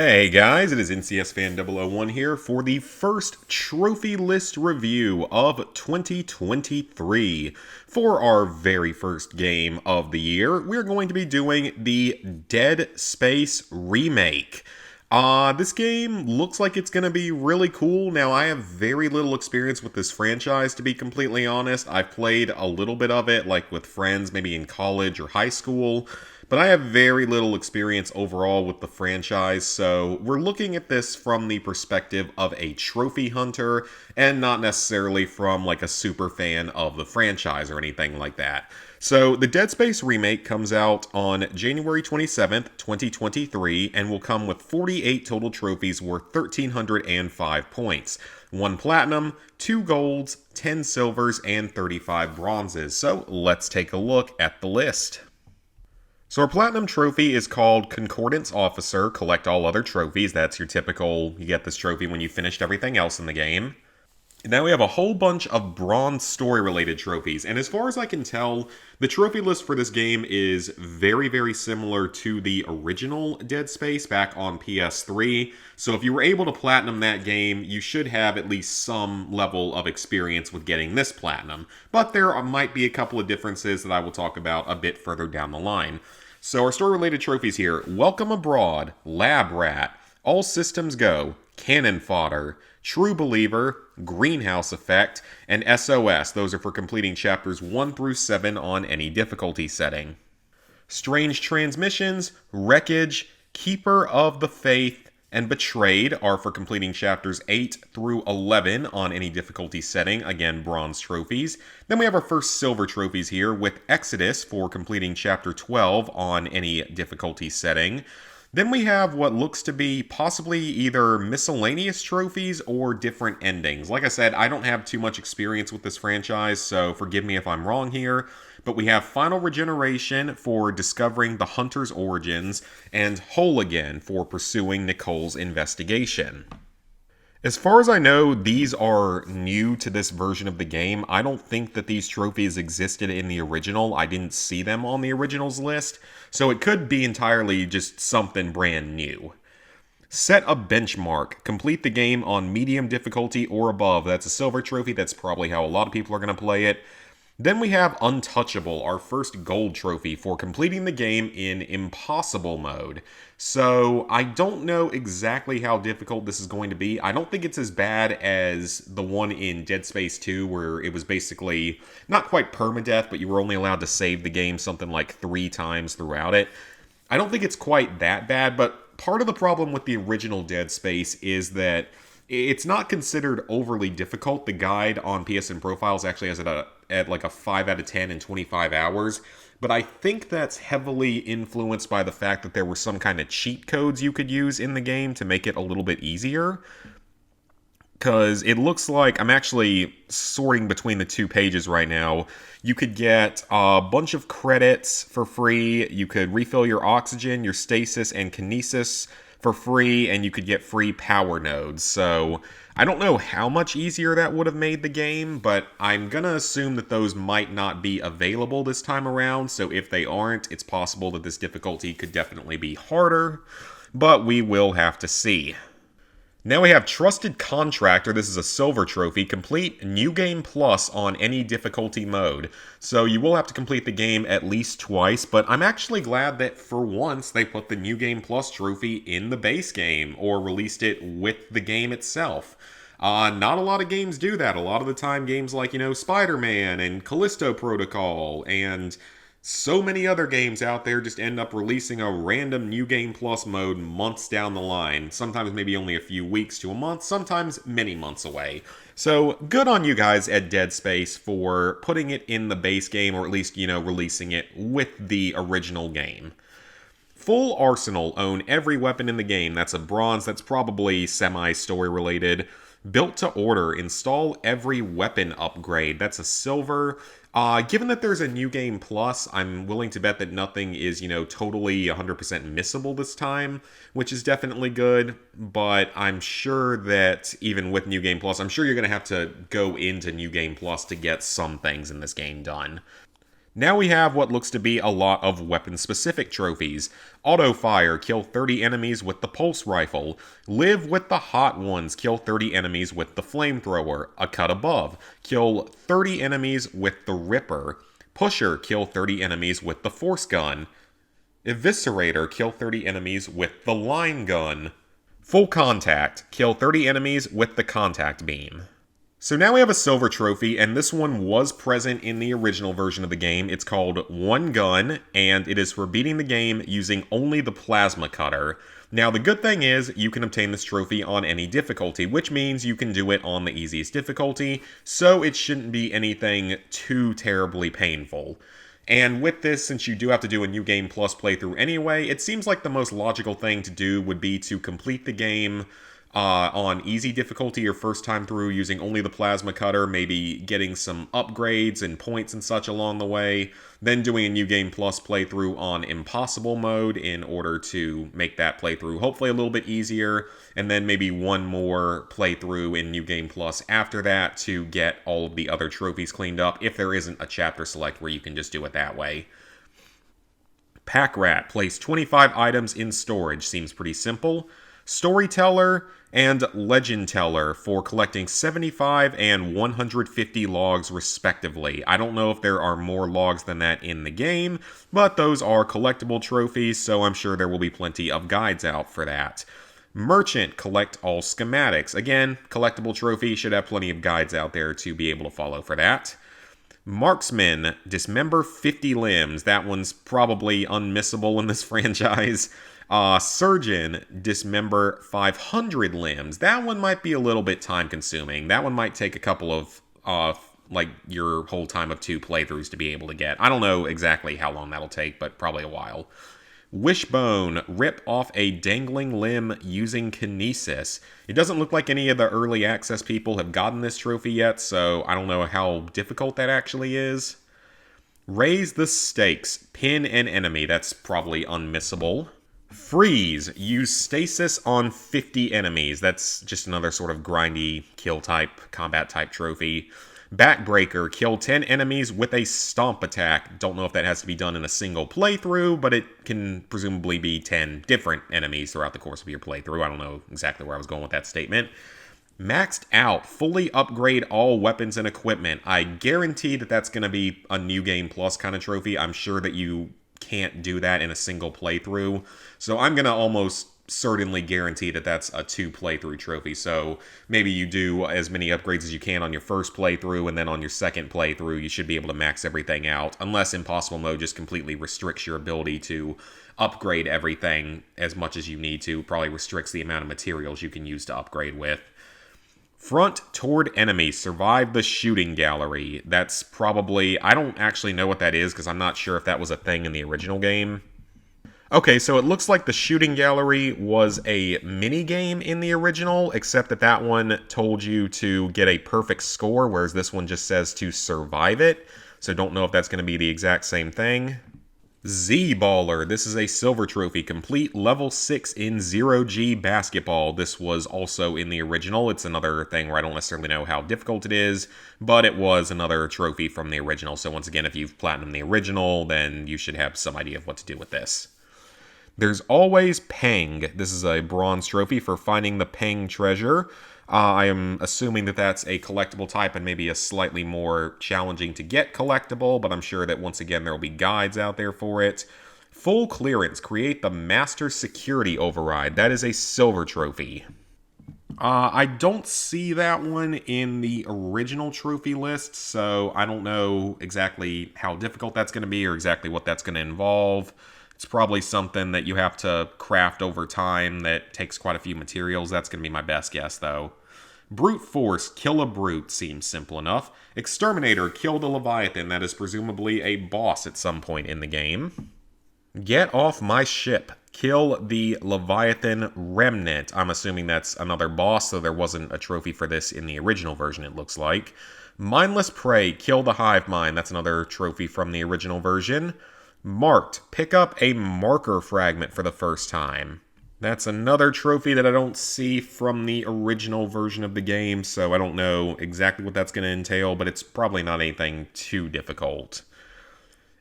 Hey guys, it is NCS Fan 001 here for the first trophy list review of 2023. For our very first game of the year, we're going to be doing the Dead Space Remake. This game looks like it's going to be really cool. Now, I have very little experience with this franchise, to be completely honest. I've played a little bit of it, like with friends, maybe in college or high school. But I have very little experience overall with the franchise, so we're looking at this from the perspective of a trophy hunter and not necessarily from like a super fan of the franchise or anything like that. So the Dead Space remake comes out on January 27th, 2023 and will come with 48 total trophies worth 1,305 points. 1 platinum, 2 golds, 10 silvers, and 35 bronzes. So let's take a look at the list. So our Platinum Trophy is called Concordance Officer, collect all other trophies. That's your typical, you get this trophy when you finished everything else in the game. And now we have a whole bunch of Bronze story-related trophies, and as far as I can tell, the trophy list for this game is very, very similar to the original Dead Space back on PS3, so if you were able to platinum that game, you should have at least some level of experience with getting this platinum, but there might be a couple of differences that I will talk about a bit further down the line. So our story-related trophies here: Welcome Abroad, Lab Rat, All Systems Go, Cannon Fodder, True Believer, Greenhouse Effect, and SOS. Those are for completing chapters 1 through 7 on any difficulty setting. Strange Transmissions, Wreckage, Keeper of the Faith, and Betrayed are for completing chapters 8 through 11 on any difficulty setting, again, bronze trophies. Then we have our first silver trophies here with Exodus for completing chapter 12 on any difficulty setting. Then we have what looks to be possibly either miscellaneous trophies or different endings. Like I said, I don't have too much experience with this franchise, so forgive me if I'm wrong here. But we have Final Regeneration for discovering the Hunter's origins, and Whole Again for pursuing Nicole's investigation. As far as I know, these are new to this version of the game. I don't think that these trophies existed in the original. I didn't see them on the originals list, so it could be entirely just something brand new. Set a benchmark. Complete the game on medium difficulty or above. That's a silver trophy. That's probably how a lot of people are going to play it. Then we have Untouchable, our first gold trophy for completing the game in impossible mode. So I don't know exactly how difficult this is going to be. I don't think it's as bad as the one in Dead Space 2 where it was basically not quite permadeath, but you were only allowed to save the game something like 3 times throughout it. I don't think it's quite that bad, but part of the problem with the original Dead Space is that it's not considered overly difficult. The guide on PSN Profiles actually has it at like a 5 out of 10 in 25 hours. But I think that's heavily influenced by the fact that there were some kind of cheat codes you could use in the game to make it a little bit easier. Because it looks like, I'm actually sorting between the 2 pages right now. You could get a bunch of credits for free. You could refill your oxygen, your stasis, and kinesis for free, and you could get free power nodes. So I don't know how much easier that would have made the game, but I'm gonna assume that those might not be available this time around. So if they aren't, it's possible that this difficulty could definitely be harder, but we will have to see. Now we have Trusted Contractor. This is a silver trophy. Complete New Game Plus on any difficulty mode. So you will have to complete the game at least twice, but I'm actually glad that for once they put the New Game Plus trophy in the base game, or released it with the game itself. Not a lot of games do that. A lot of the time games like, Spider-Man and Callisto Protocol and so many other games out there just end up releasing a random New Game Plus mode months down the line. Sometimes maybe only a few weeks to a month, sometimes many months away. So good on you guys at Dead Space for putting it in the base game, or at least, releasing it with the original game. Full Arsenal, own every weapon in the game. That's a bronze, that's probably semi-story related. Built to order, install every weapon upgrade. That's a silver. Given that there's a New Game Plus, I'm willing to bet that nothing is, totally 100% missable this time, which is definitely good, but I'm sure that even with New Game Plus, I'm sure you're going to have to go into New Game Plus to get some things in this game done. Now we have what looks to be a lot of weapon-specific trophies. Auto Fire, kill 30 enemies with the Pulse Rifle. Live with the Hot Ones, kill 30 enemies with the Flamethrower. A Cut Above, kill 30 enemies with the Ripper. Pusher, kill 30 enemies with the Force Gun. Eviscerator, kill 30 enemies with the Line Gun. Full Contact, kill 30 enemies with the Contact Beam. So now we have a silver trophy, and this one was present in the original version of the game. It's called One Gun, and it is for beating the game using only the plasma cutter. Now the good thing is, you can obtain this trophy on any difficulty, which means you can do it on the easiest difficulty, so it shouldn't be anything too terribly painful. And with this, since you do have to do a New Game Plus playthrough anyway, it seems like the most logical thing to do would be to complete the game on easy difficulty your first time through using only the plasma cutter, maybe getting some upgrades and points and such along the way, then doing a New Game Plus playthrough on impossible mode in order to make that playthrough hopefully a little bit easier, and then maybe one more playthrough in New Game Plus after that to get all of the other trophies cleaned up, if there isn't a chapter select where you can just do it that way. Pack Rat, place 25 items in storage, seems pretty simple. Storyteller and Legend Teller for collecting 75 and 150 logs respectively. I don't know if there are more logs than that in the game, but those are collectible trophies, so I'm sure there will be plenty of guides out for that. Merchant, collect all schematics. Again, collectible trophy, should have plenty of guides out there to be able to follow for that. Marksman, dismember 50 limbs. That one's probably unmissable in this franchise. Surgeon, dismember 500 limbs. That one might be a little bit time consuming. That one might take a couple of, like, your whole time of 2 playthroughs to be able to get. I don't know exactly how long that'll take, but probably a while. Wishbone, rip off a dangling limb using kinesis. It doesn't look like any of the early access people have gotten this trophy yet, so I don't know how difficult that actually is. Raise the stakes, pin an enemy. That's probably unmissable. Freeze, use stasis on 50 enemies. That's just another sort of grindy kill type, combat type trophy. Backbreaker, kill 10 enemies with a stomp attack. Don't know if that has to be done in a single playthrough, but it can presumably be 10 different enemies throughout the course of your playthrough. I don't know exactly where I was going with that statement. Maxed out, fully upgrade all weapons and equipment. I guarantee that that's going to be a New Game Plus kind of trophy. I'm sure that you can't do that in a single playthrough, so I'm going to almost certainly guarantee that that's a 2 playthrough trophy. So maybe you do as many upgrades as you can on your first playthrough, and then on your second playthrough you should be able to max everything out, unless impossible mode just completely restricts your ability to upgrade everything as much as you need to. Probably restricts the amount of materials you can use to upgrade with. Front toward enemy, survive the shooting gallery. That's probably, I don't actually know what that is because I'm not sure if that was a thing in the original game. Okay, so it looks like the shooting gallery was a mini game in the original, except that that one told you to get a perfect score, whereas this one just says to survive it. So don't know if that's going to be the exact same thing. Z-Baller. This is a silver trophy. Complete level 6 in 0G basketball. This was also in the original. It's another thing where I don't necessarily know how difficult it is, but it was another trophy from the original. So once again, if you've platinumed the original, then you should have some idea of what to do with this. There's always Peng. This is a bronze trophy for finding the Peng treasure. I am assuming that that's a collectible type and maybe a slightly more challenging to get collectible, but I'm sure that once again there will be guides out there for it. Full clearance, create the Master Security Override. That is a silver trophy. I don't see that one in the original trophy list, so I don't know exactly how difficult that's going to be or exactly what that's going to involve. It's probably something that you have to craft over time that takes quite a few materials. That's going to be my best guess, though. Brute Force, kill a brute, seems simple enough. Exterminator, kill the Leviathan. That is presumably a boss at some point in the game. Get off my ship. Kill the Leviathan Remnant. I'm assuming that's another boss, so there wasn't a trophy for this in the original version, it looks like. Mindless Prey, kill the Hive Mind. That's another trophy from the original version. Marked, pick up a marker fragment for the first time. That's another trophy that I don't see from the original version of the game, so I don't know exactly what that's going to entail, but it's probably not anything too difficult.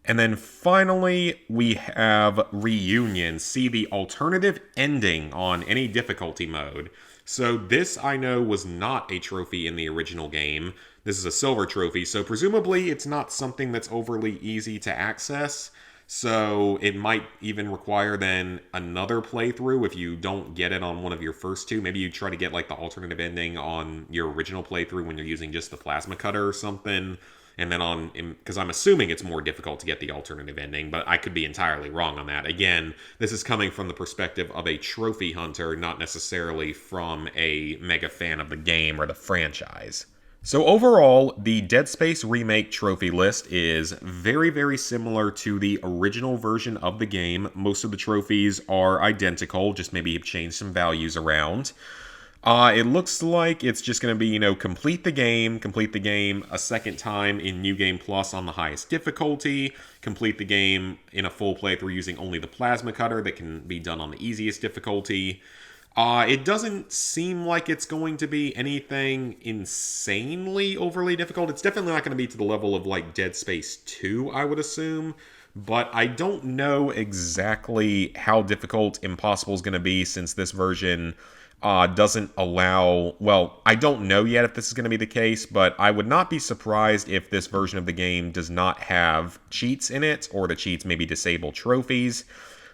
And then finally, we have Reunion. See the alternative ending on any difficulty mode. So this, I know, was not a trophy in the original game. This is a silver trophy, so presumably it's not something that's overly easy to access. So it might even require then another playthrough if you don't get it on one of your first two. Maybe you try to get like the alternative ending on your original playthrough when you're using just the plasma cutter or something. And then on, because I'm assuming it's more difficult to get the alternative ending, but I could be entirely wrong on that. Again, this is coming from the perspective of a trophy hunter, not necessarily from a mega fan of the game or the franchise. So overall, the Dead Space Remake trophy list is very, very similar to the original version of the game. Most of the trophies are identical, just maybe have changed some values around. It looks like it's just going to be, complete the game a second time in New Game Plus on the highest difficulty, complete the game in a full playthrough using only the plasma cutter that can be done on the easiest difficulty. It doesn't seem like it's going to be anything insanely overly difficult. It's definitely not going to be to the level of like Dead Space 2, I would assume. But I don't know exactly how difficult Impossible is going to be since this version doesn't allow... Well, I don't know yet if this is going to be the case, but I would not be surprised if this version of the game does not have cheats in it, or the cheats maybe disable trophies.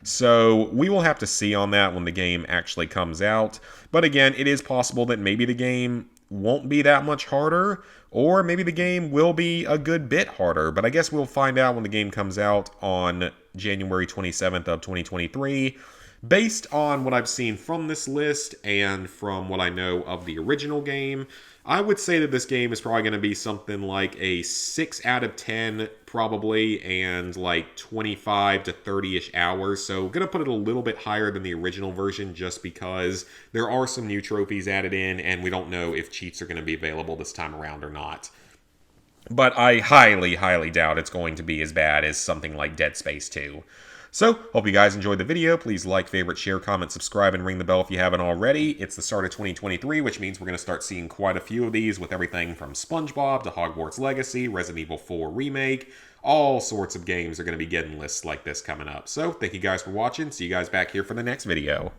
So we will have to see on that when the game actually comes out. But again, it is possible that maybe the game won't be that much harder, or maybe the game will be a good bit harder. But I guess we'll find out when the game comes out on January 27th of 2023. Based on what I've seen from this list and from what I know of the original game, I would say that this game is probably going to be something like a 6 out of 10 probably, and like 25 to 30-ish hours. So going to put it a little bit higher than the original version just because there are some new trophies added in and we don't know if cheats are going to be available this time around or not. But I highly, highly doubt it's going to be as bad as something like Dead Space 2. So, hope you guys enjoyed the video. Please like, favorite, share, comment, subscribe, and ring the bell if you haven't already. It's the start of 2023, which means we're going to start seeing quite a few of these with everything from SpongeBob to Hogwarts Legacy, Resident Evil 4 Remake. All sorts of games are going to be getting lists like this coming up. So, thank you guys for watching. See you guys back here for the next video.